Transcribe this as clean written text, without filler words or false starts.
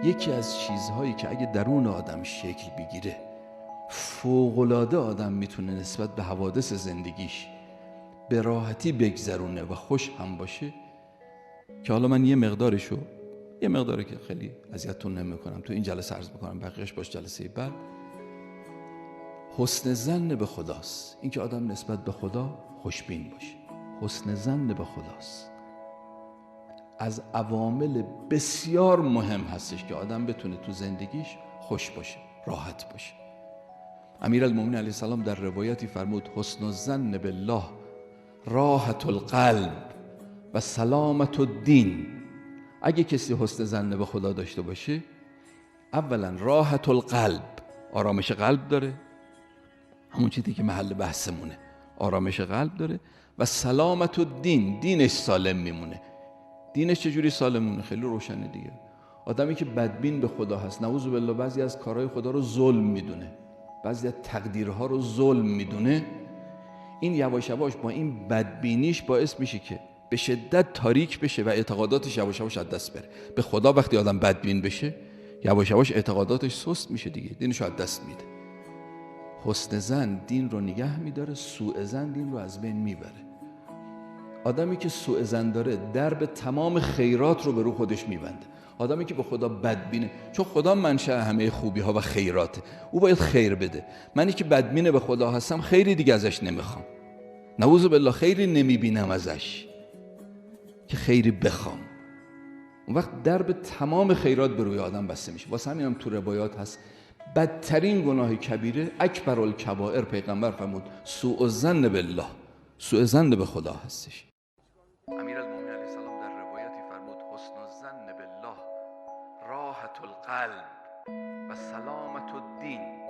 یکی از چیزهایی که اگه درون آدم شکل بگیره فوق‌العاده آدم میتونه نسبت به حوادث زندگیش به راحتی بگذرونه و خوش هم باشه، که حالا من یه مقداری که خیلی اذیتتون نمیکنم تو این جلسه عرض میکنم، بقیهش باش جلسه بعد. حسن ظن به خداست، این که آدم نسبت به خدا خوشبین باشه. حسن ظن به خداست از عوامل بسیار مهم هستش که آدم بتونه تو زندگیش خوش باشه، راحت باشه. امیرالمومنین علیه السلام در روایتی فرمود حسن الظن بالله راحت القلب و سلامت الدین. اگه کسی حسن ظن به خدا داشته باشه، اولا راحت القلب، آرامش قلب داره، همون چیزی که محل بحثمونه، آرامش قلب داره، و سلامت الدین، دینش سالم میمونه. دینش چجوری سالم میمونه؟ خیلی روشنه دیگه. آدمی که بدبین به خدا هست، نعوذ بالله بعضی از کارهای خدا رو ظلم میدونه، بعضی از تقدیرها رو ظلم میدونه، این یواش یواش با این بدبینیش باعث میشه که به شدت تاریک بشه و اعتقاداتش یواش یواش از دست بره. به خدا وقتی آدم بدبین بشه یواش یواش اعتقاداتش سست میشه دیگه، دینش رو از دست میده. حسن ظن دین رو نگه میداره، سوء ظن دین رو از بین میبره. آدمی که سوء ظن داره درب تمام خیرات رو به رو خودش میبنده. آدمی که به خدا بدبینه، چون خدا منشأ همه خوبی ها و خیراته، او باید خیر بده. منی که بدبینه به خدا هستم خیری دیگه ازش نمیخوام، نعوذ بالله خیری نمیبینم ازش که خیری بخوام. اون وقت درب تمام خیرات به روی آدم بسته میشه. واسه همینم تو روایات هست بدترین گناه کبیره اکبر الکبائر، پیغمبر فرمود سوء الظن بالله، سوء ظن به خدا هستش. امیرالمومنین علیه السلام در روایتی فرمود حسن الظن بالله راحت القلب و سلامت الدین.